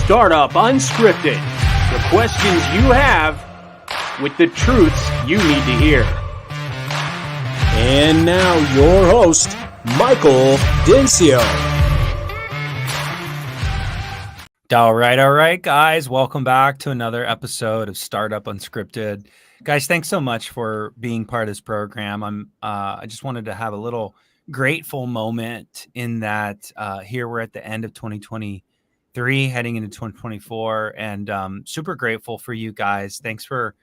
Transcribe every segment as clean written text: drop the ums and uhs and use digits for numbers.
Startup Unscripted. The questions you have with the truths you need to hear. And now your host, Michael Dinsio. All right, guys. Welcome back to another episode of Startup Unscripted. Guys, thanks so much for being part of this program. I just wanted to have a little grateful moment in that here we're at the end of 2023, heading into 2024, and super grateful for you guys. Thanks for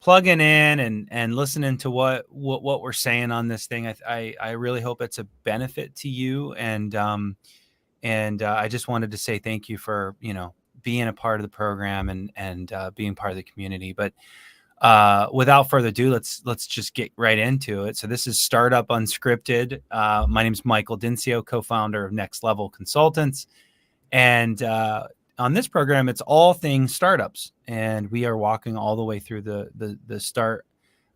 plugging in and listening to what we're saying on this thing. I really hope it's a benefit to you, and I just wanted to say thank you for being a part of the program and being part of the community. But without further ado, let's just get right into it. So this is Startup Unscripted. My name is Michael Dinsio, co-founder of Next Level Consultants, and on this program, it's all things startups, and we are walking all the way through the start,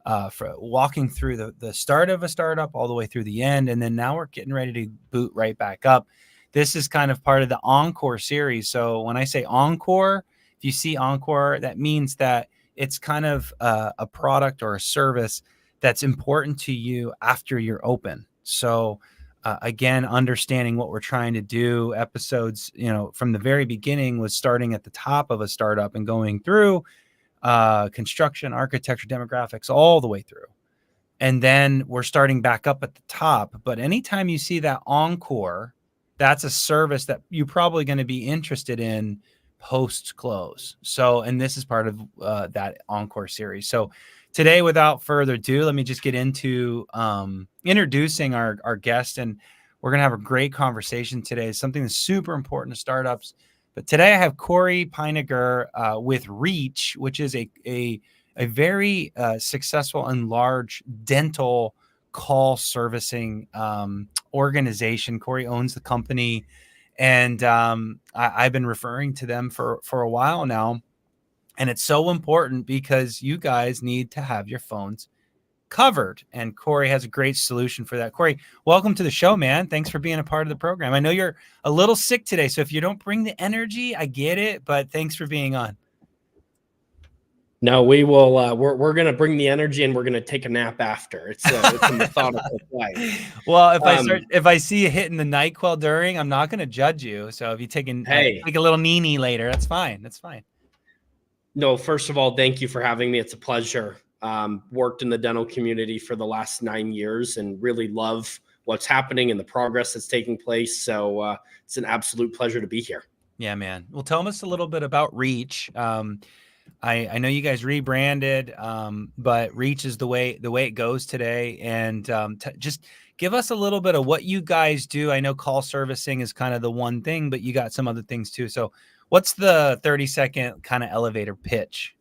walking through the start of a startup all the way through the end, and then now we're getting ready to boot right back up. This is kind of part of the Encore series. So when I say Encore, if you see Encore, that means that it's kind of a product or a service that's important to you after you're open. So again, understanding what we're trying to do, episodes, from the very beginning was starting at the top of a startup and going through construction, architecture, demographics, all the way through. And then we're starting back up at the top. But anytime you see that Encore, that's a service that you're probably going to be interested in post-close. So, and this is part of that Encore series. So today, without further ado, let me just get into introducing our guest, and we're going to have a great conversation today. It's something that's super important to startups. But today I have Cory Pinegar with Reach, which is a very successful and large dental call servicing organization. Cory owns the company, and I've been referring to them for a while now. And it's so important because you guys need to have your phones covered. And Cory has a great solution for that. Cory, welcome to the show, man. Thanks for being a part of the program. I know you're a little sick today, so if you don't bring the energy, I get it, but thanks for being on. No, we will. We're going to bring the energy, and we're going to take a nap after. It's a methodical play. Well, if I see you hitting the NyQuil during, I'm not going to judge you. So if you take a little Nini later, that's fine. That's fine. No, first of all, thank you for having me. It's a pleasure. Worked in the dental community for the last 9 years and really love what's happening and the progress that's taking place. So it's an absolute pleasure to be here. Yeah, man. Well, tell us a little bit about Reach. I know you guys rebranded, but Reach is the way it goes today. And just give us a little bit of what you guys do. I know call servicing is kind of the one thing, but you got some other things too. So what's the 30-second kind of elevator pitch?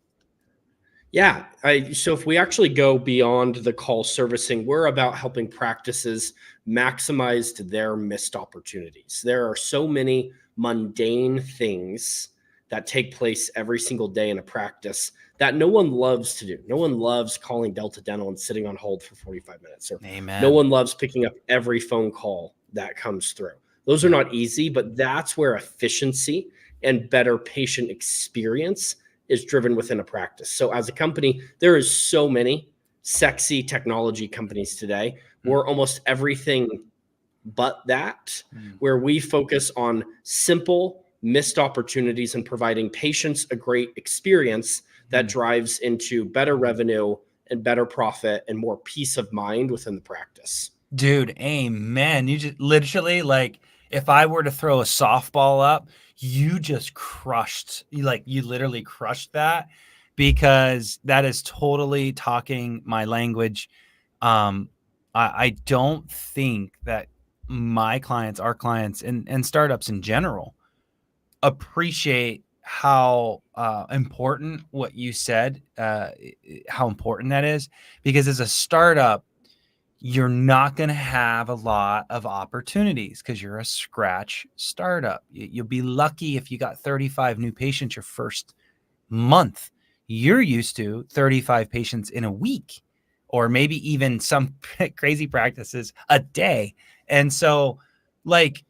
Yeah. So if we actually go beyond the call servicing, we're about helping practices maximize their missed opportunities. There are so many mundane things that take place every single day in a practice that no one loves to do. No one loves calling Delta Dental and sitting on hold for 45 minutes. Or Amen. No one loves picking up every phone call that comes through. Those are not easy, but that's where efficiency and better patient experience is driven within a practice. So as a company, there is so many sexy technology companies today. We're almost everything but that, where we focus on simple missed opportunities and providing patients a great experience that drives into better revenue and better profit and more peace of mind within the practice. Dude, amen. You just literally, like, if I were to throw a softball up, you just crushed, you literally crushed that, because that is totally talking my language. I don't think that my clients, our clients, and startups in general appreciate how important what you said, how important that is, because as a startup, you're not going to have a lot of opportunities because you're a scratch startup. You'll be lucky if you got 35 new patients your first month. You're used to 35 patients in a week, or maybe even some crazy practices a day. And so, like,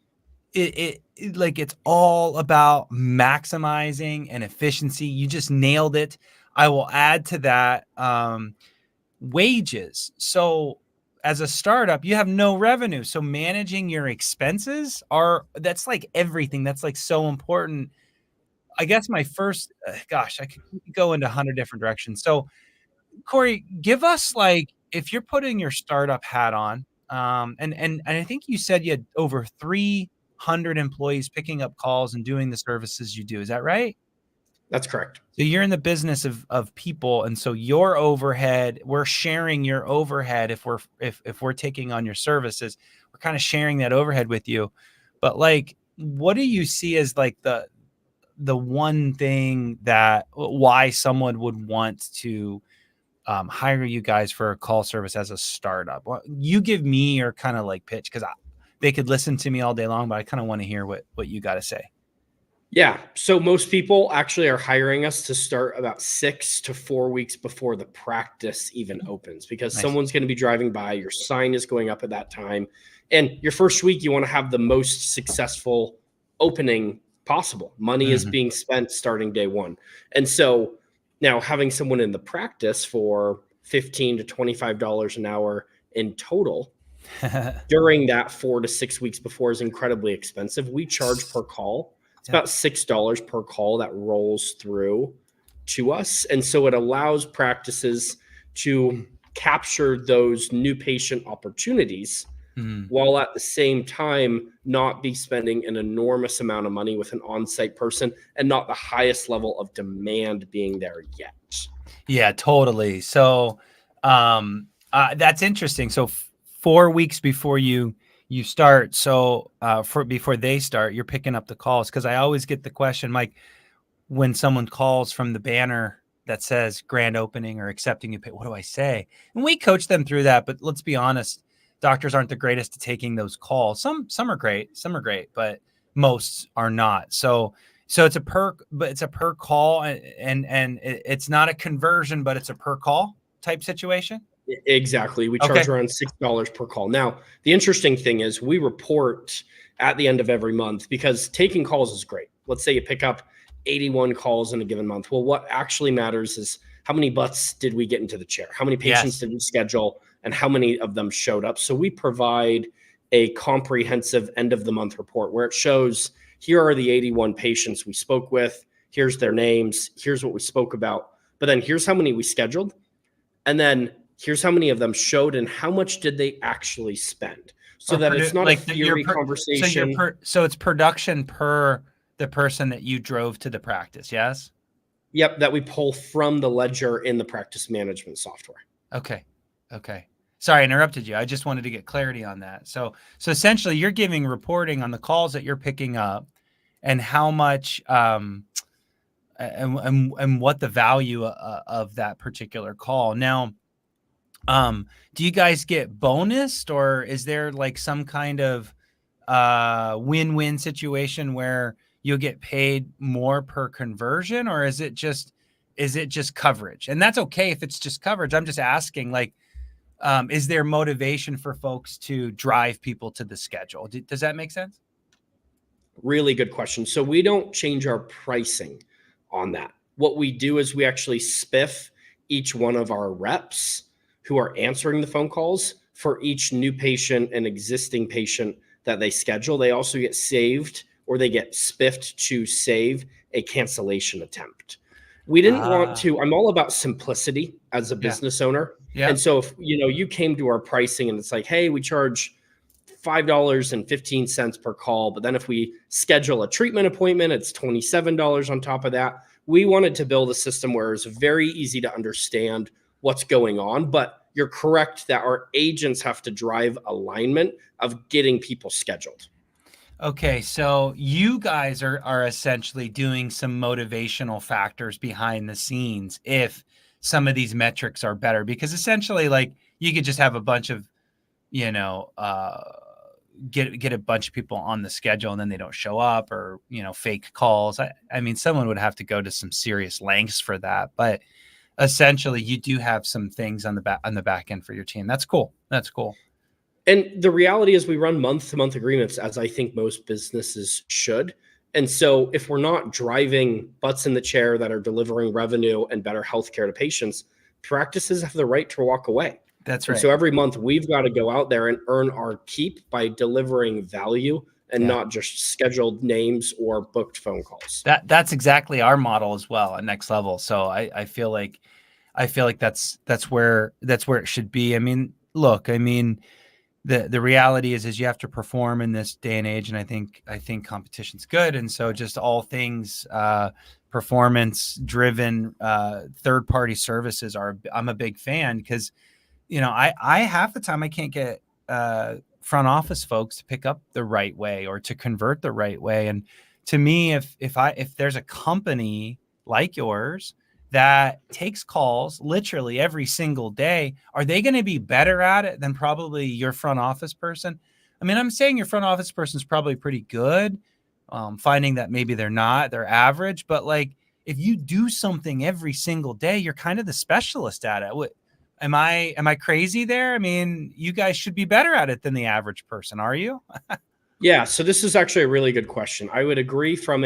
like it's all about maximizing and efficiency. You just nailed it. I will add to that wages. So as a startup, you have no revenue. So managing your expenses that's like everything. That's like so important. I guess my first, gosh, I could go into 100 different directions. So Cory, give us like, if you're putting your startup hat on, and I think you said you had over 300 employees picking up calls and doing the services you do. Is that right? That's correct. So you're in the business of people, and so your overhead, we're sharing your overhead if we're taking on your services, we're kind of sharing that overhead with you. But like, what do you see as like the one thing that why someone would want to hire you guys for a call service as a startup? Well, you give me your kind of like pitch, because they could listen to me all day long, but I kind of want to hear what you got to say. Yeah. So most people actually are hiring us to start about 6 to 4 weeks before the practice even opens, because Nice. someone's going to be driving by, your sign is going up at that time. And your first week, you want to have the most successful opening possible. Money is being spent starting day one. And so now having someone in the practice for $15 to $25 an hour in total during that 4 to 6 weeks before is incredibly expensive. We charge per call. It's about $6 per call that rolls through to us. And so it allows practices to capture those new patient opportunities while at the same time not be spending an enormous amount of money with an on-site person and not the highest level of demand being there yet. Yeah, totally. So that's interesting. So 4 weeks before you start, so before they start, you're picking up the calls. Because I always get the question, Mike, when someone calls from the banner that says grand opening or accepting you pay, what do I say? And we coach them through that. But let's be honest, doctors aren't the greatest at taking those calls. Some are great, but most are not. So it's a per call, and it's not a conversion, but it's a per call type situation. Exactly. We charge around $6 per call. Now, the interesting thing is we report at the end of every month, because taking calls is great. Let's say you pick up 81 calls in a given month. Well, what actually matters is how many butts did we get into the chair? How many patients did we schedule? And how many of them showed up? So we provide a comprehensive end of the month report where it shows, here are the 81 patients we spoke with. Here's their names. Here's what we spoke about. But then here's how many we scheduled. And then here's how many of them showed and how much did they actually spend. So that it's not like a theory conversation. So it's production per the person that you drove to the practice. Yes. Yep. That we pull from the ledger in the practice management software. Okay. Sorry, I interrupted you. I just wanted to get clarity on that. So essentially you're giving reporting on the calls that you're picking up and how much, and what the value of that particular call. Now, do you guys get bonused, or is there like some kind of win-win situation where you'll get paid more per conversion, or is it just coverage? And that's okay if it's just coverage. I'm just asking, like, is there motivation for folks to drive people to the schedule? Does that make sense? Really good question. So we don't change our pricing on that. What we do is we actually spiff each one of our reps who are answering the phone calls for each new patient and existing patient that they schedule. They also get saved, or they get spiffed to save a cancellation attempt. We didn't want to, I'm all about simplicity as a business owner. Yeah. And so if you came to our pricing and it's like, hey, we charge $5.15 per call, but then if we schedule a treatment appointment, it's $27 on top of that. We wanted to build a system where it's very easy to understand what's going on, but you're correct that our agents have to drive alignment of getting people scheduled. Okay, so you guys are essentially doing some motivational factors behind the scenes if some of these metrics are better, because essentially, like, you could just have a bunch of, get a bunch of people on the schedule and then they don't show up, or fake calls. I mean, someone would have to go to some serious lengths for that, but essentially, you do have some things on the back end for your team. That's cool. And the reality is we run month-to-month agreements, as I think most businesses should. And so if we're not driving butts in the chair that are delivering revenue and better healthcare to patients, practices have the right to walk away. That's And right. so every month we've got to go out there and earn our keep by delivering value and Yeah. not just scheduled names or booked phone calls. That's exactly our model as well at Next Level. So I feel like that's where it should be. I mean, look, I mean, the reality is you have to perform in this day and age, and I think competition's good, and so just all things performance driven third party services I'm a big fan, because I half the time I can't get front office folks to pick up the right way or to convert the right way. And to me, if there's a company like yours that takes calls literally every single day, are they going to be better at it than probably your front office person? I mean, I'm saying your front office person is probably pretty good. Finding that maybe they're average, but like if you do something every single day, you're kind of the specialist at it. Am I crazy there? I mean, you guys should be better at it than the average person, are you? Yeah, so this is actually a really good question. I would agree from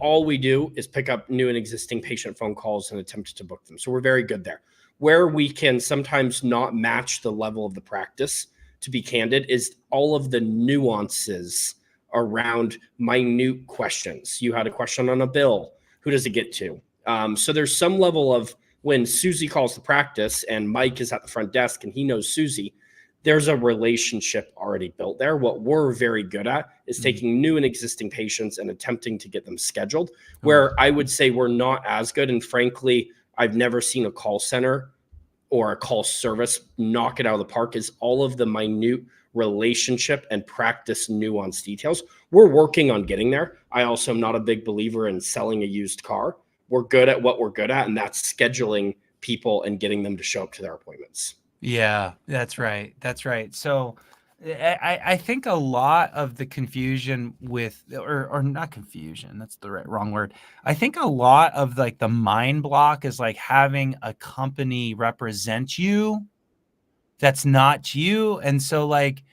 all we do is pick up new and existing patient phone calls and attempt to book them. So we're very good there. Where we can sometimes not match the level of the practice, to be candid, is all of the nuances around minute questions. You had a question on a bill. Who does it get to? So there's some level of when Susie calls the practice and Mike is at the front desk and he knows Susie, there's a relationship already built there. What we're very good at is taking new and existing patients and attempting to get them scheduled, where I would say we're not as good. And frankly, I've never seen a call center or a call service knock it out of the park, is all of the minute relationship and practice nuance details. We're working on getting there. I also am not a big believer in selling a used car. We're good at what we're good at, and that's scheduling people and getting them to show up to their appointments. Yeah, that's right. That's right. So I think a lot of the confusion with, or not confusion, that's the wrong word. I think a lot of like the mind block is like having a company represent you that's not you. And so like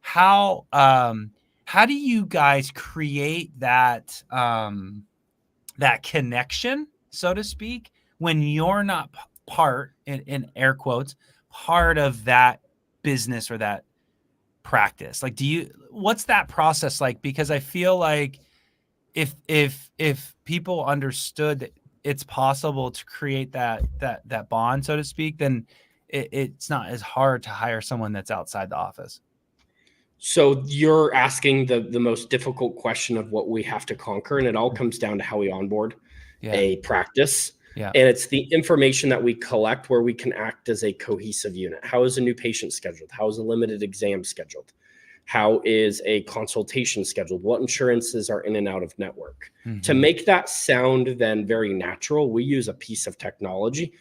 how do you guys create that that connection, so to speak, when you're not part, in air quotes, part of that business or that practice? Like, what's that process like? Because I feel like if people understood that it's possible to create that bond, so to speak, then it's not as hard to hire someone that's outside the office. So you're asking the most difficult question of what we have to conquer, and it all comes down to how we onboard a practice. Yeah. And it's the information that we collect where we can act as a cohesive unit. How is a new patient scheduled? How is a limited exam scheduled? How is a consultation scheduled? What insurances are in and out of network? Mm-hmm. To make that sound then very natural, we use a piece of technology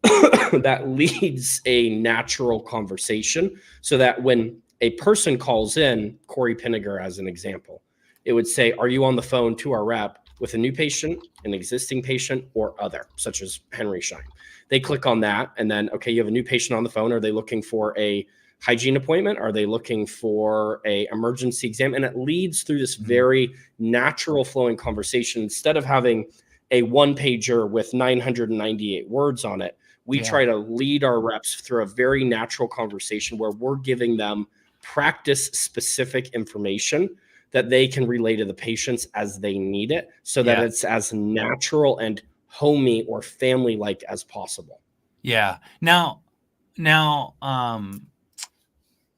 that leads a natural conversation, so that when a person calls in, Cory Pinegar as an example, it would say, are you on the phone to our rep with a new patient, an existing patient, or other, such as Henry Schein? They click on that, and then, okay, you have a new patient on the phone. Are they looking for a hygiene appointment? Are they looking for a emergency exam? And it leads through this very natural flowing conversation. Instead of having a one pager with 998 words on it, we try to lead our reps through a very natural conversation where we're giving them practice specific information that they can relay to the patients as they need it, so that it's as natural and homey or family like as possible. Yeah. Now,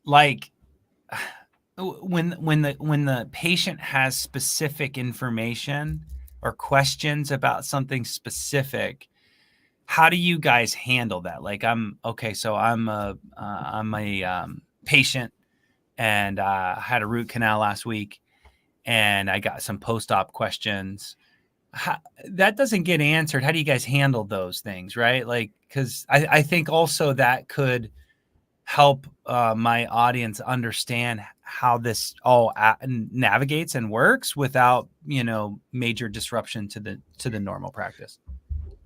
like when the patient has specific information or questions about something specific, how do you guys handle that? Like, I'm a patient, and had a root canal last week, and I got some post-op questions. That doesn't get answered. How do you guys handle those things, right? Like, because I think also that could help my audience understand how this all navigates and works without major disruption to the normal practice.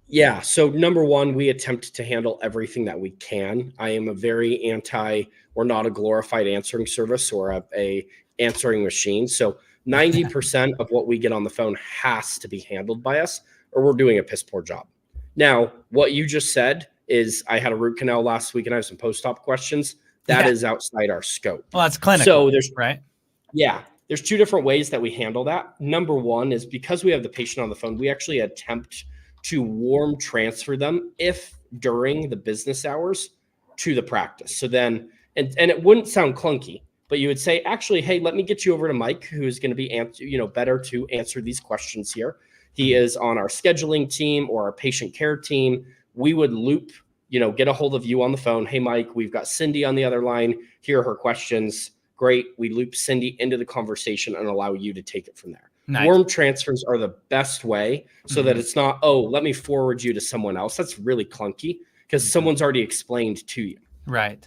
Yeah. So number one, we attempt to handle everything that we can. I am a very we're not a glorified answering service or a answering machine. So 90% of what we get on the phone has to be handled by us, or we're doing a piss poor job. Now, what you just said is I had a root canal last week and I have some post-op questions. That is outside our scope. Well, that's clinical. So there's two different ways that we handle that. Number one is because we have the patient on the phone, we actually attempt to warm transfer them if during the business hours to the practice. So then, and it wouldn't sound clunky, but you would say, actually, hey, let me get you over to Mike, who is going to be better to answer these questions here. He is on our scheduling team or our patient care team. We would loop, get a hold of you on the phone. Hey, Mike, we've got Cindy on the other line. Here are her questions. Great. We loop Cindy into the conversation and allow you to take it from there. Nice. Warm transfers are the best way so that it's not, let me forward you to someone else. That's really clunky because someone's already explained to you. Right.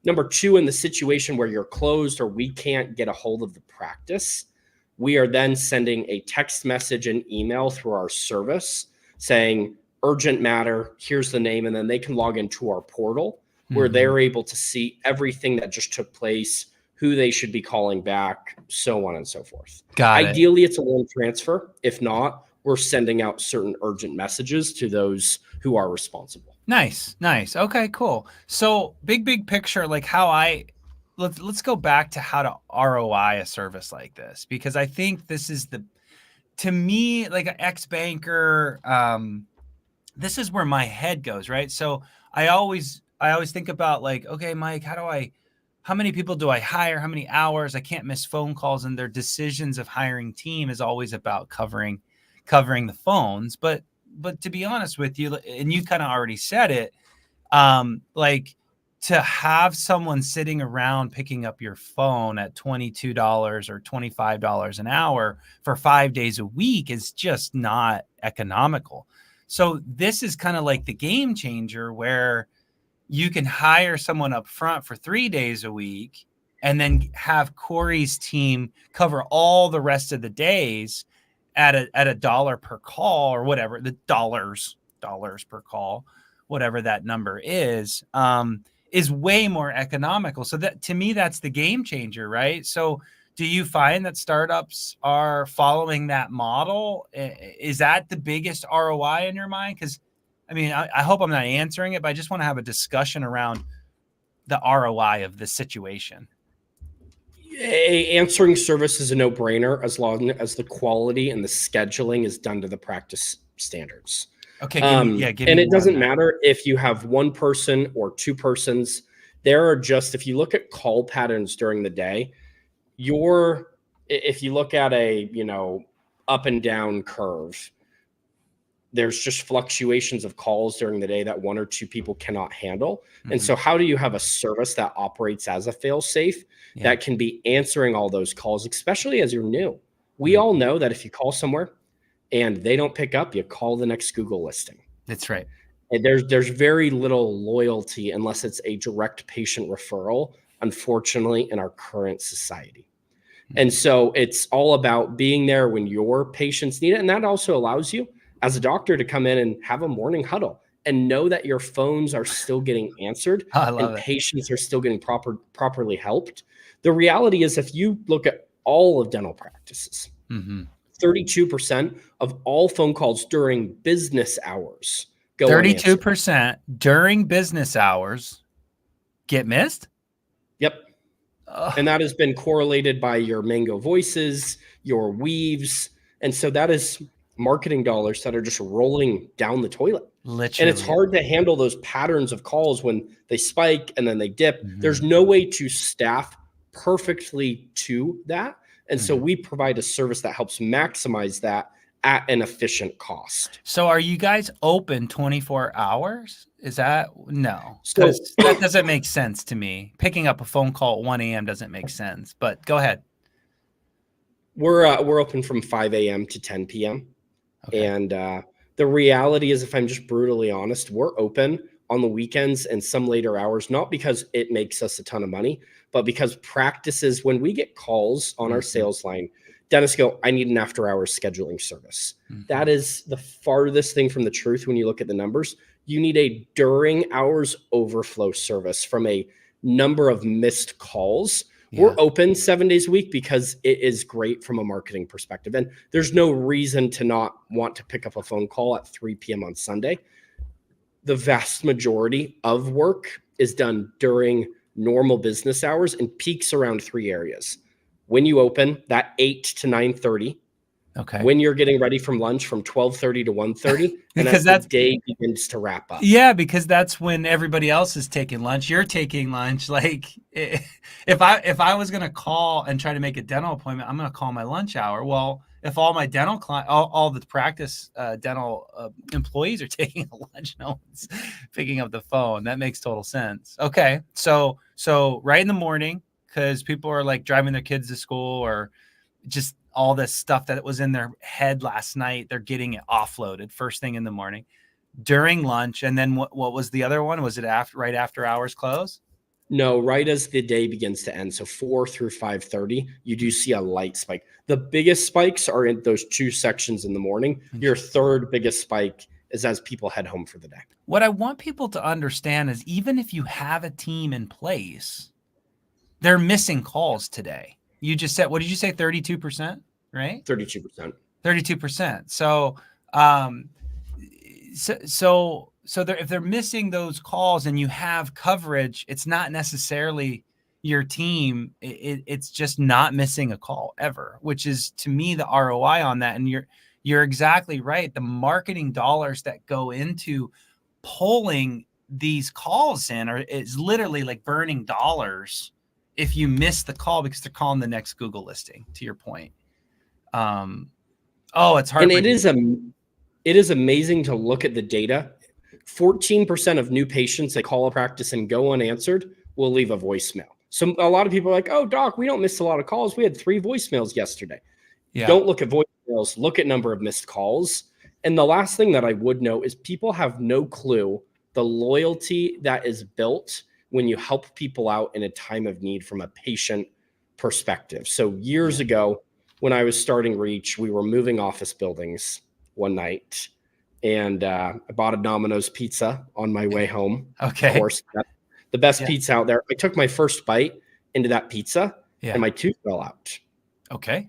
Number two, in the situation where you're closed or we can't get a hold of the practice, we are then sending a text message and email through our service saying urgent matter, here's the name, and then they can log into our portal where they're able to see everything that just took place, who they should be calling back, so on and so forth. Ideally, it's a warm transfer. If not, we're sending out certain urgent messages to those who are responsible. Nice. Okay, cool. So big picture, like let's go back to how to ROI a service like this, because I think this is to me, like an ex-banker, this is where my head goes, right? So I always think about like, okay, Mike, how many people do I hire? How many hours? I can't miss phone calls, and their decisions of hiring team is always about covering the phones. But to be honest with you, and you kind of already said it, like to have someone sitting around picking up your phone at $22 or $25 an hour for 5 days a week is just not economical. So this is kind of like the game changer where you can hire someone up front for 3 days a week and then have Cory's team cover all the rest of the days at a dollar per call or whatever, the dollars per call, whatever that number is way more economical. So that, to me, that's the game changer, right? So do you find that startups are following that model? Is that the biggest ROI in your mind? Because I mean, I hope I'm not answering it, but I just want to have a discussion around the ROI of this situation. Answering service is a no-brainer as long as the quality and the scheduling is done to the practice standards. Okay. And it doesn't matter if you have one person or two persons. There are just, if you look at call patterns during the day, if you look at a, up and down curve, there's just fluctuations of calls during the day that one or two people cannot handle. And so how do you have a service that operates as a fail-safe that can be answering all those calls, especially as you're new? We all know that if you call somewhere and they don't pick up, you call the next Google listing. That's right. And there's very little loyalty unless it's a direct patient referral, unfortunately, in our current society. And so it's all about being there when your patients need it. And that also allows you as a doctor to come in and have a morning huddle and know that your phones are still getting answered and patients are still getting properly helped. The reality is, if you look at all of dental practices, 32% of all phone calls during business hours go 32% during business hours get missed? Yep. And that has been correlated by your Mango Voices, your Weaves. And so that is marketing dollars that are just rolling down the toilet. Literally. And it's hard to handle those patterns of calls when they spike and then they dip. There's no way to staff perfectly to that. And so we provide a service that helps maximize that at an efficient cost. So are you guys open 24 hours? Is that no? Because that doesn't make sense to me. Picking up a phone call at 1 a.m. doesn't make sense, but go ahead. We're open from 5 a.m. to 10 p.m. Okay. And the reality is, if I'm just brutally honest, we're open on the weekends and some later hours, not because it makes us a ton of money, but because practices, when we get calls on our sales line, dentists go, I need an after hours scheduling service. That is the farthest thing from the truth when you look at the numbers. You need a during hours overflow service from a number of missed calls. We're open 7 days a week because it is great from a marketing perspective. And there's no reason to not want to pick up a phone call at 3 p.m. on Sunday. The vast majority of work is done during normal business hours and peaks around 3 areas. When you open, that 8 to 9:30. Okay. When you're getting ready from lunch from 12:30 to 1:30, and as the day begins to wrap up. Yeah, because that's when everybody else is taking lunch. You're taking lunch. Like if I was gonna call and try to make a dental appointment, I'm gonna call my lunch hour. Well, if all my dental all the practice dental employees are taking a lunch, no one's picking up the phone. That makes total sense. Okay, so right in the morning, because people are like driving their kids to school or just all this stuff that was in their head last night, they're getting it offloaded first thing in the morning during lunch. And then what was the other one? Was it right after hours close? No, right as the day begins to end. So 4 through 5:30, you do see a light spike. The biggest spikes are in those 2 sections in the morning. Your third biggest spike is as people head home for the day. What I want people to understand is even if you have a team in place, they're missing calls today. You just said, what did you say? 32%, right? 32%. 32%. So if they're missing those calls and you have coverage, it's not necessarily your team. It's just not missing a call ever, which is to me the ROI on that. And you're exactly right. The marketing dollars that go into pulling these calls in is literally like burning dollars if you miss the call because they're calling the next Google listing, to your point. It's hard. And it is amazing to look at the data. 14% of new patients that call a practice and go unanswered will leave a voicemail. So a lot of people are like, oh, doc, we don't miss a lot of calls. We had 3 voicemails yesterday. Yeah. Don't look at voicemails, look at number of missed calls. And the last thing that I would note is people have no clue the loyalty that is built when you help people out in a time of need from a patient perspective. So years ago, when I was starting Reach, we were moving office buildings one night, and I bought a Domino's pizza on my way home. Okay. Of course, the best pizza out there. I took my first bite into that pizza, and my tooth fell out. Okay.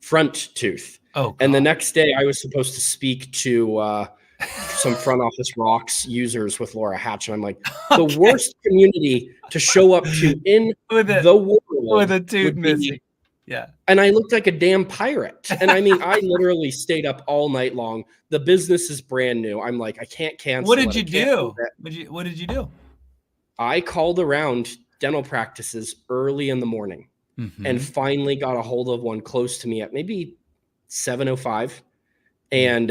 Front tooth. Oh, God. And the next day, I was supposed to speak to some front office rocks users with Laura Hatch. And I'm like, the worst community to show up to in the world with a tooth missing. Yeah. And I looked like a damn pirate. And I mean, I literally stayed up all night long. The business is brand new. I'm like, I can't cancel. What did you do? What did you do? I called around dental practices early in the morning and finally got a hold of one close to me at maybe 7:05. And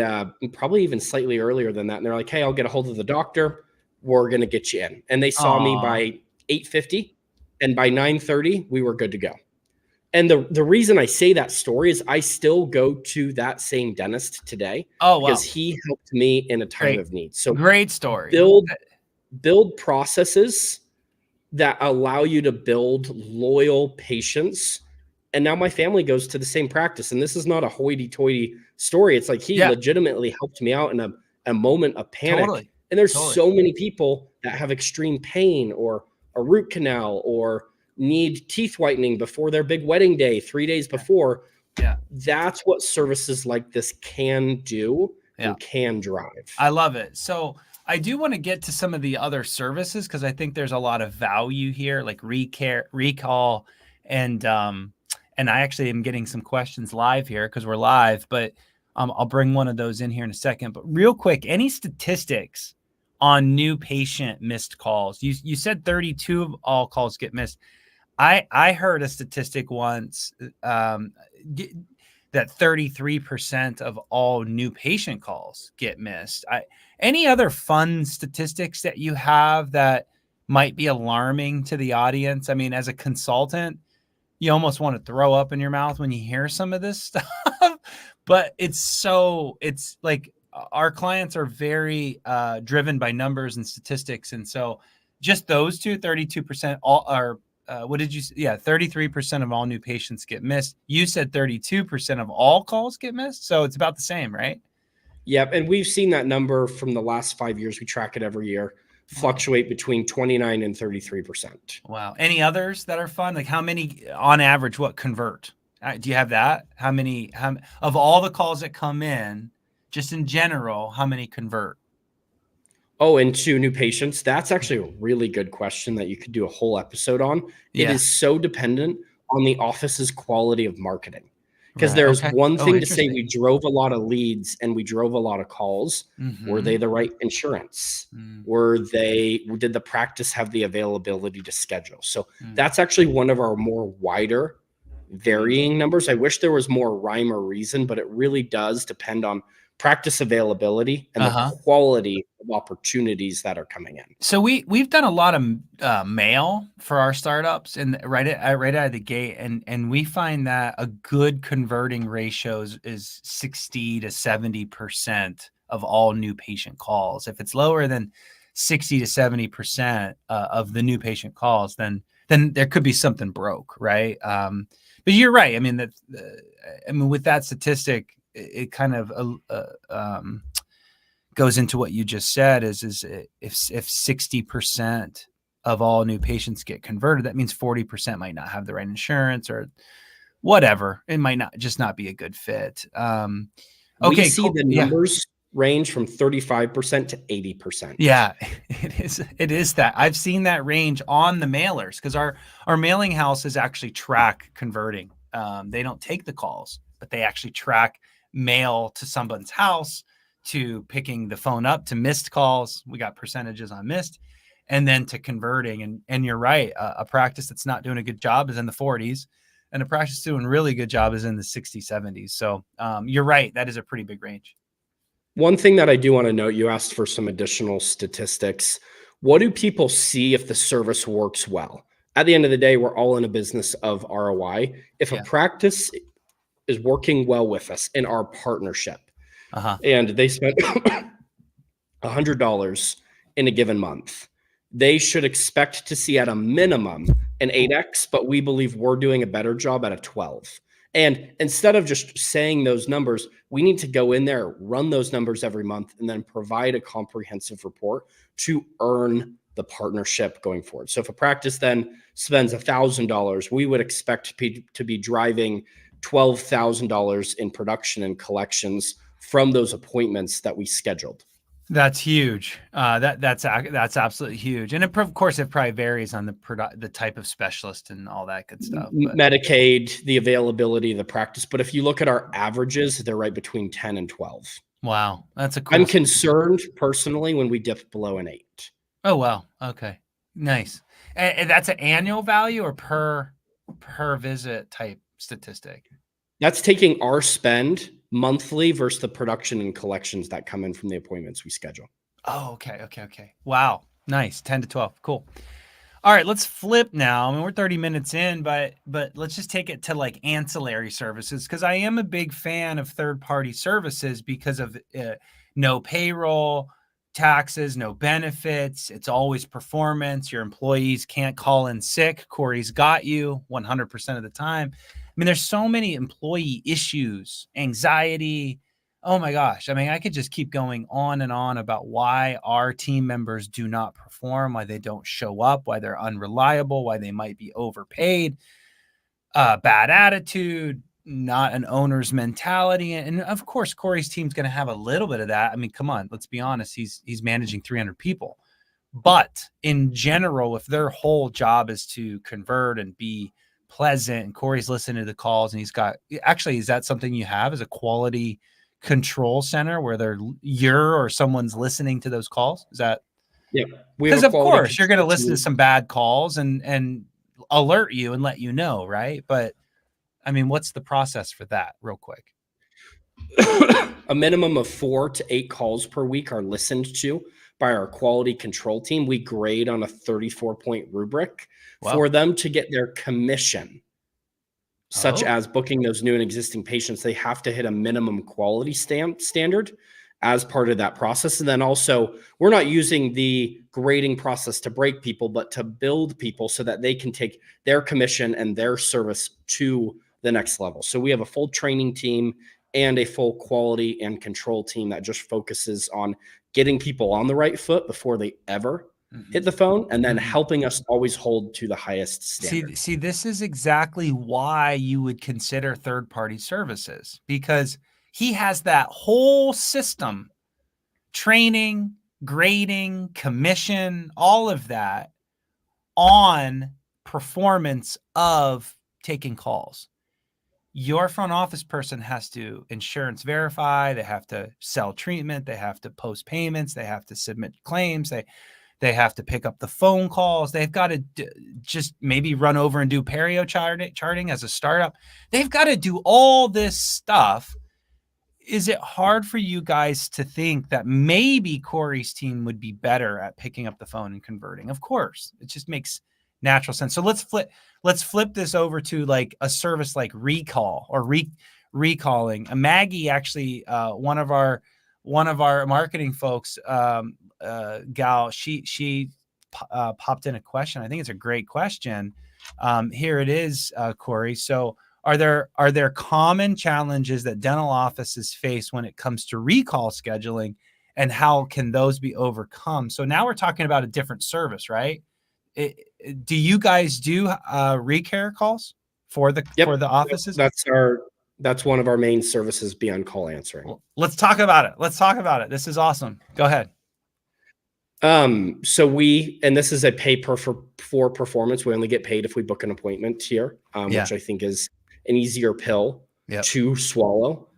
probably even slightly earlier than that. And they're like, hey, I'll get a hold of the doctor. We're going to get you in. And they saw me by 8:50. And by 9:30, we were good to go. And the reason I say that story is I still go to that same dentist today. Oh, wow. Because he helped me in a time of need. So great story. Build processes that allow you to build loyal patients. And now my family goes to the same practice. And this is not a hoity-toity story. It's like he legitimately helped me out in a moment of panic. Totally. And there's so many people that have extreme pain or a root canal or need teeth whitening before their big wedding day 3 days before. Yeah. That's what services like this can do and can drive. I love it. So I do want to get to some of the other services because I think there's a lot of value here, like recall, and I actually am getting some questions live here because we're live, but I'll bring one of those in here in a second. But real quick, any statistics on new patient missed calls? You said 32 of all calls get missed. I heard a statistic once that 33% of all new patient calls get missed. Any other fun statistics that you have that might be alarming to the audience? I mean, as a consultant, you almost want to throw up in your mouth when you hear some of this stuff, but it's like our clients are very driven by numbers and statistics. And so just those two, 32% all are what did you say? Yeah, 33% of all new patients get missed. You said 32% of all calls get missed. So it's about the same, right? Yep. And we've seen that number from the last 5 years. We track it every year, fluctuate between 29 and 33%. Wow. Any others that are fun? Like how many on average, what convert? Do you have that? How many of all the calls that come in, just in general, how many convert? Oh, into new patients. That's actually a really good question that you could do a whole episode on. It Yeah. is so dependent on the office's quality of marketing. Because Right. there's Okay. one Oh, thing to say interesting. we drove a lot of leads and we drove a lot of calls. Were they the right insurance? Did the practice have the availability to schedule? So that's actually one of our more wider varying numbers. I wish there was more rhyme or reason, but it really does depend on practice availability and the quality of opportunities that are coming in. So we've done a lot of mail for our startups, and right out of the gate, and we find that a good converting ratio is 60 to 70% of all new patient calls. If it's lower than 60 to 70% of the new patient calls, then there could be something broke, right? But you're right. I mean with that statistic, it kind of goes into what you just said is if 60% of all new patients get converted, that means 40% might not have the right insurance or whatever. It might not be a good fit. Okay. We see cool. the numbers range from 35% to 80%. Yeah, it is that. I've seen that range on the mailers because our mailing houses actually track converting. They don't take the calls, but they actually track mail to someone's house, to picking the phone up, to missed calls. We got percentages on missed, and then to converting. And you're right. A practice that's not doing a good job is in the 40s, and a practice doing a really good job is in the 60s, 70s. So you're right. That is a pretty big range. One thing that I do want to note, you asked for some additional statistics. What do people see if the service works well? At the end of the day, we're all in a business of ROI. If a practice is working well with us in our partnership, and they spent $100 in a given month, they should expect to see at a minimum an 8x, but we believe we're doing a better job at a 12. And instead of just saying those numbers, we need to go in there, run those numbers every month, and then provide a comprehensive report to earn the partnership going forward. So if a practice then spends $1,000, we would expect to be driving $12,000 in production and collections from those appointments that we scheduled. That's huge. That's absolutely huge. And of course, it probably varies on the type of specialist and all that good stuff. Medicaid, the availability of the practice. But if you look at our averages, they're right between 10 and 12. Wow. That's a cool. I'm concerned personally when we dip below an 8. Oh, wow. Okay. Nice. And that's an annual value or per visit type statistic? That's taking our spend monthly versus the production and collections that come in from the appointments we schedule. Oh, okay. Wow. Nice. 10 to 12. Cool. All right, let's flip now. I mean, we're 30 minutes in, but let's just take it to like ancillary services, because I am a big fan of third-party services because of no payroll, taxes, no benefits. It's always performance. Your employees can't call in sick. Cory's got you 100% of the time. I mean, there's so many employee issues, anxiety. Oh my gosh. I mean, I could just keep going on and on about why our team members do not perform, why they don't show up, why they're unreliable, why they might be overpaid, bad attitude, not an owner's mentality. And of course, Cory's team's going to have a little bit of that. I mean, come on, let's be honest. He's managing 300 people. But in general, if their whole job is to convert and be pleasant, and Cory's listening to the calls, and is that something you have as a quality control center where you're or someone's listening to those calls? Is that? Yeah. Because of course you're going to listen to some bad calls and alert you and let you know, right? But I mean, what's the process for that real quick? A minimum of 4 to 8 calls per week are listened to by our quality control team. We grade on a 34-point rubric for them to get their commission, such as booking those new and existing patients. They have to hit a minimum quality standard. as part of that process. And then also, we're not using the grading process to break people, but to build people so that they can take their commission and their service to the next level. So we have a full training team and a full quality and control team that just focuses on getting people on the right foot before they ever hit the phone, and then helping us always hold to the highest standard. See, this is exactly why you would consider third-party services, because he has that whole system, training, grading, commission, all of that on performance of taking calls. Your front office person has to insurance verify, they have to sell treatment, they have to post payments, they have to submit claims, they have to pick up the phone calls. They've got to just maybe run over and do perio charting as a startup. They've got to do all this stuff. Is it hard for you guys to think that maybe Cory's team would be better at picking up the phone and converting? Of course, it just makes natural sense. So let's flip this over to like a service like recall or recalling. Maggie, actually, one of our marketing folks, gal, she popped in a question. I think it's a great question. Here it is, Cory. So are there common challenges that dental offices face when it comes to recall scheduling, and how can those be overcome? So now we're talking about a different service, right? Do you guys do recare calls for the offices? That's one of our main services beyond call answering. Well, let's talk about it. This is awesome. Go ahead. So this is a pay for performance. We only get paid if we book an appointment here, which I think is an easier pill to swallow.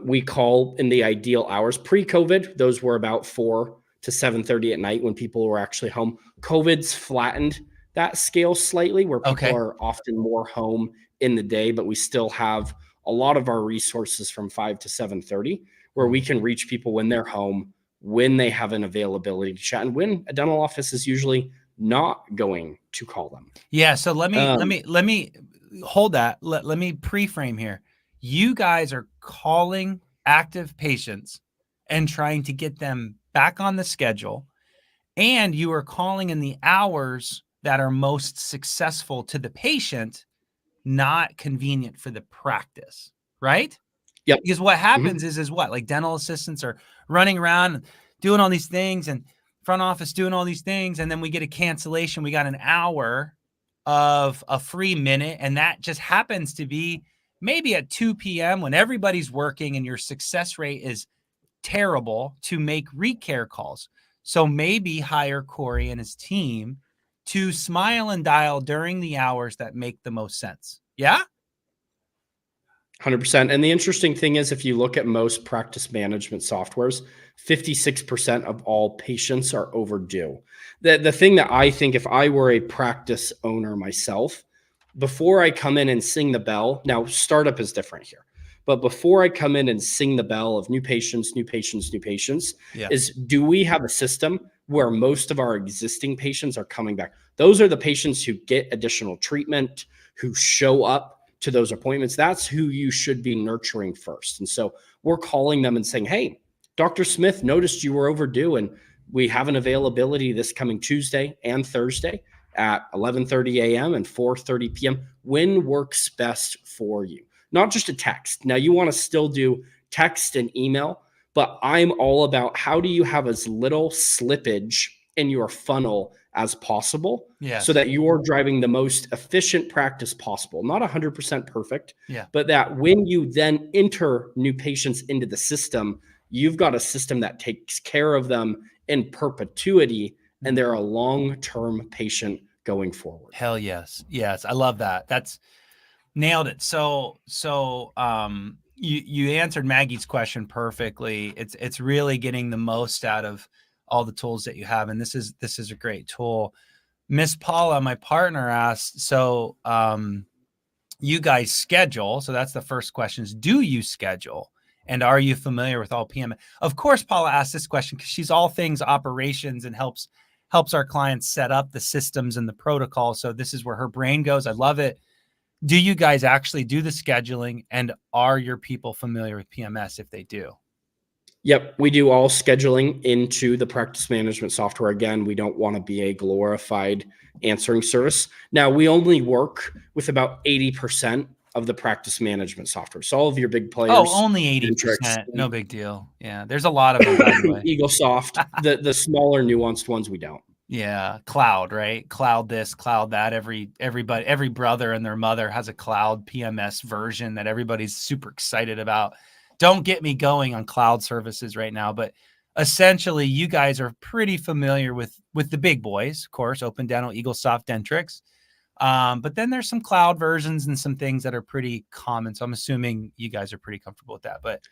We call in the ideal hours. Pre-COVID, those were about 4 to 7:30 at night when people were actually home. COVID's flattened that scale slightly, where people are often more home in the day, but we still have a lot of our resources from 5 to 7:30, where we can reach people when they're home, when they have an availability to chat, and when a dental office is usually not going to call them. Yeah. So let me hold that. Let me pre-frame here. You guys are calling active patients and trying to get them back on the schedule, and you are calling in the hours that are most successful to the patient, not convenient for the practice, right? Yep. Because what happens is what, like, dental assistants are running around and doing all these things, and front office doing all these things, and then we get a cancellation. We got an hour of a free minute, and that just happens to be maybe at 2 p.m. when everybody's working and your success rate is terrible to make recare calls. So maybe hire Cory and his team to smile and dial during the hours that make the most sense. Yeah? 100%. And the interesting thing is, if you look at most practice management softwares, 56% of all patients are overdue. The thing that I think, if I were a practice owner myself, before I come in and sing the bell, now startup is different here, but before I come in and sing the bell of new patients, is, do we have a system where most of our existing patients are coming back? Those are the patients who get additional treatment, who show up to those appointments. That's who you should be nurturing first. And so we're calling them and saying, hey, Dr. Smith noticed you were overdue, and we have an availability this coming Tuesday and Thursday at 11:30 a.m. and 4:30 p.m. When works best for you? Not just a text. Now, you want to still do text and email, but I'm all about, how do you have as little slippage in your funnel as possible, so that you're driving the most efficient practice possible. Not 100% perfect, but that when you then enter new patients into the system, you've got a system that takes care of them in perpetuity, and they're a long-term patient going forward. Hell yes. Yes. I love that. That's nailed it. So you answered Maggie's question perfectly. It's really getting the most out of all the tools that you have. And this is a great tool. Miss Paula, my partner, asked, so you guys schedule. So that's the first question, is, do you schedule? And are you familiar with all PM? Of course, Paula asked this question because she's all things operations and helps our clients set up the systems and the protocol. So this is where her brain goes. I love it. Do you guys actually do the scheduling, and are your people familiar with PMS if they do? Yep, we do all scheduling into the practice management software. Again, we don't want to be a glorified answering service. Now, we only work with about 80% of the practice management software. So all of your big Oh, players, only Intrix, 80%. No big deal. Yeah. There's a lot of them, by the way. EagleSoft, the smaller nuanced ones we don't. Yeah. Cloud, right? Cloud this, cloud that. Everybody, every brother and their mother has a cloud PMS version that everybody's super excited about. Don't get me going on cloud services right now, but essentially you guys are pretty familiar with the big boys, of course, Open Dental, EagleSoft, Dentrix. But then there's some cloud versions and some things that are pretty common. So I'm assuming you guys are pretty comfortable with that. But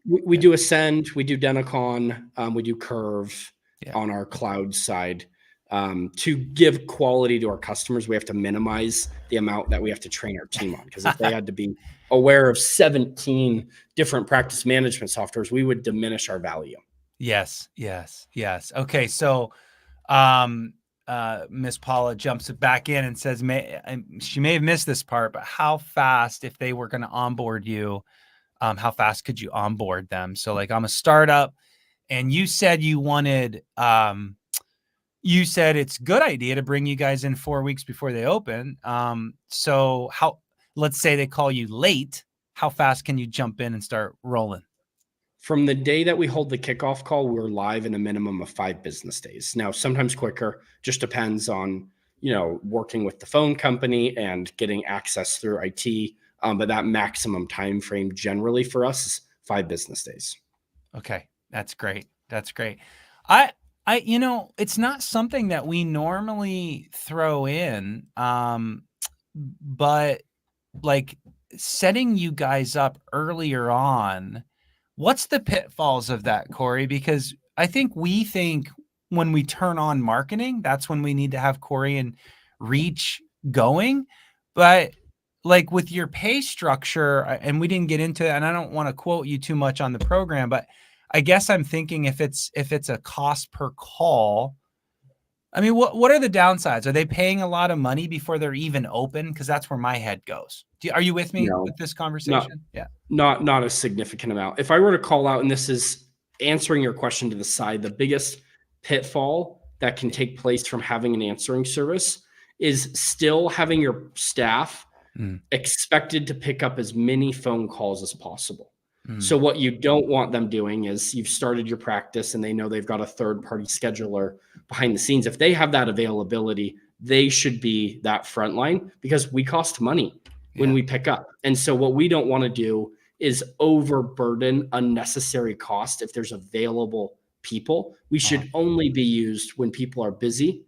we do Ascend, we do Denticon, we do Curve on our cloud side. To give quality to our customers, we have to minimize the amount that we have to train our team on. Because if they had to be aware of 17 different practice management softwares, we would diminish our value. Yes. Okay. So Miss Paula jumps back in and says, she may have missed this part, but how fast, if they were going to onboard you, how fast could you onboard them? So like, I'm a startup and you said you wanted, you said it's a good idea to bring you guys in 4 weeks before they open. So let's say they call you late, how fast can you jump in and start rolling? From the day that we hold the kickoff call, we're live in a minimum of 5 business days. Now, sometimes quicker, just depends on, working with the phone company and getting access through IT. But that maximum time frame generally for us is 5 business days. Okay. That's great. It's not something that we normally throw in, but like setting you guys up earlier on, what's the pitfalls of that, Cory? Because I think when we turn on marketing, that's when we need to have Cory and reach going. But like with your pay structure, and we didn't get into it, and I don't want to quote you too much on the program, but I guess I'm thinking if it's a cost per call, I mean, what are the downsides? Are they paying a lot of money before they're even open? Because that's where my head goes. Are you with me with this conversation? Not a significant amount. If I were to call out, and this is answering your question to the side, the biggest pitfall that can take place from having an answering service is still having your staff expected to pick up as many phone calls as possible. So what you don't want them doing is you've started your practice and they know they've got a third-party scheduler behind the scenes. If they have that availability, they should be that front line because we cost money when we pick up. And so what we don't want to do is overburden unnecessary cost. If there's available people, we should only be used when people are busy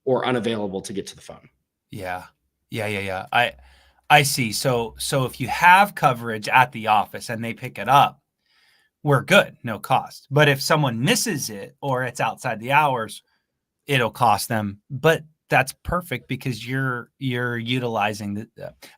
or unavailable to get to the phone. Yeah. I see. So if you have coverage at the office and they pick it up, we're good, no cost. But if someone misses it or it's outside the hours, it'll cost them. But that's perfect because you're utilizing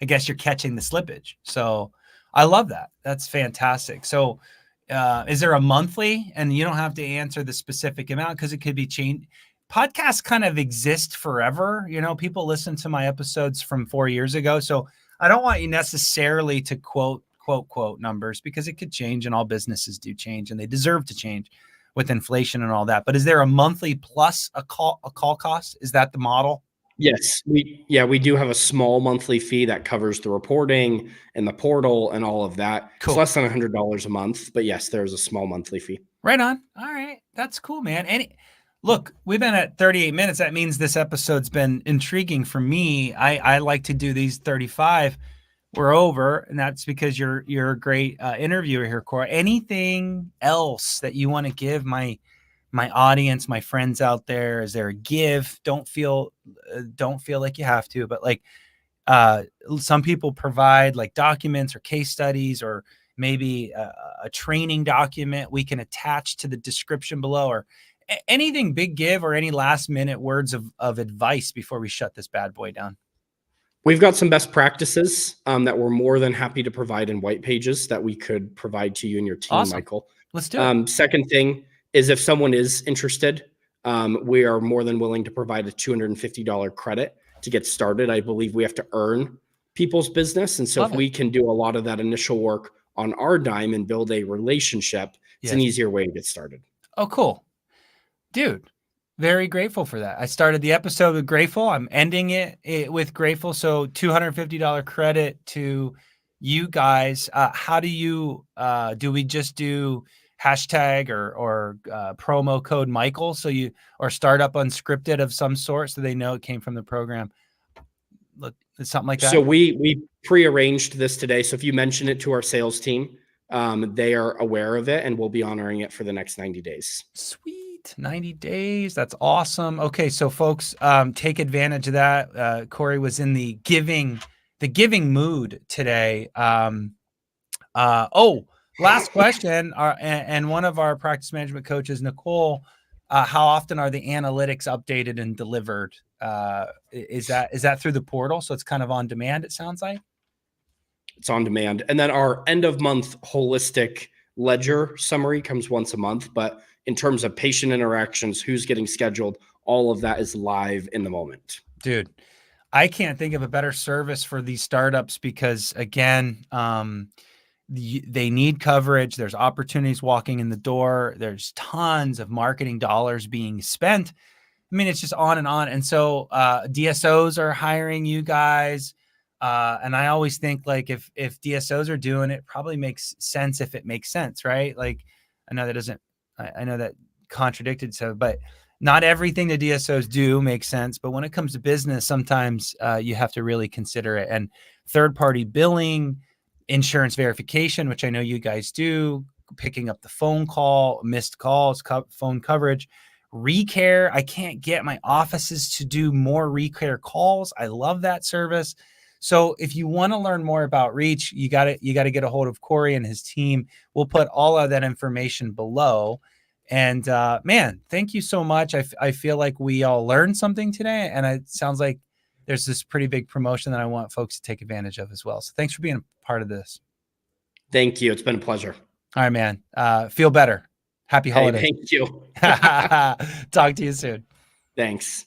I guess you're catching the slippage. So I love that. That's fantastic. So is there a monthly? And you don't have to answer the specific amount because it could be changed. Podcasts kind of exist forever. People listen to my episodes from 4 years ago. So I don't want you necessarily to quote numbers because it could change and all businesses do change and they deserve to change with inflation and all that. But is there a monthly plus a call cost? Is that the model? Yes, we do have a small monthly fee that covers the reporting and the portal and all of that. Cool. It's less than $100 a month, but yes, there's a small monthly fee. Right on. All right. That's cool, man. Look, we've been at 38 minutes. That means this episode's been intriguing for me. I like to do these 35. We're over, and that's because you're a great interviewer here, Cory. Anything else that you want to give my audience, my friends out there? Is there a give? Don't feel like you have to, but like some people provide like documents or case studies or maybe a training document we can attach to the description below, or anything big give or any last minute words of advice before we shut this bad boy down. We've got some best practices that we're more than happy to provide in white pages that we could provide to you and your team, Awesome. Michael. Let's do it. Second thing is if someone is interested, we are more than willing to provide a $250 credit to get started. I believe we have to earn people's business. And so if we can do a lot of that initial work on our dime and build a relationship It's an easier way to get started. Oh, cool. Dude, very grateful for that. I started the episode with grateful. I'm ending it with grateful. So $250 credit to you guys. How do you, do we just do hashtag or promo code Michael? Or startup unscripted of some sort so they know it came from the program. Look, something like that. So we pre-arranged this today. So if you mention it to our sales team, they are aware of it and we'll be honoring it for the next 90 days. Sweet. 90 days. That's awesome. Okay. So folks, take advantage of that. Cory was in the giving mood today. Last question. And one of our practice management coaches, Nicole, how often are the analytics updated and delivered? Is that through the portal? So it's kind of on demand, it sounds like. It's on demand. And then our end of month holistic ledger summary comes once a month. But in terms of patient interactions, who's getting scheduled, all of that is live in the moment. Dude, I can't think of a better service for these startups because, again, they need coverage. There's opportunities walking in the door. There's tons of marketing dollars being spent. I mean, it's just on and on. And so DSOs are hiring you guys. And I always think like if DSOs are doing it, probably makes sense if it makes sense, right? Like I know that contradicted. So, but not everything the DSOs do makes sense. But when it comes to business, sometimes you have to really consider it. And third-party billing, insurance verification, which I know you guys do, picking up the phone call, missed calls, phone coverage, recare. I can't get my offices to do more recare calls. I love that service. So if you want to learn more about Reach, you got to get a hold of Cory and his team. We'll put all of that information below. And man, thank you so much. I feel like we all learned something today, and it sounds like there's this pretty big promotion that I want folks to take advantage of as well. So thanks for being a part of this. Thank you. It's been a pleasure. All right, man. Feel better. Happy holidays. Hey, thank you. Talk to you soon. Thanks.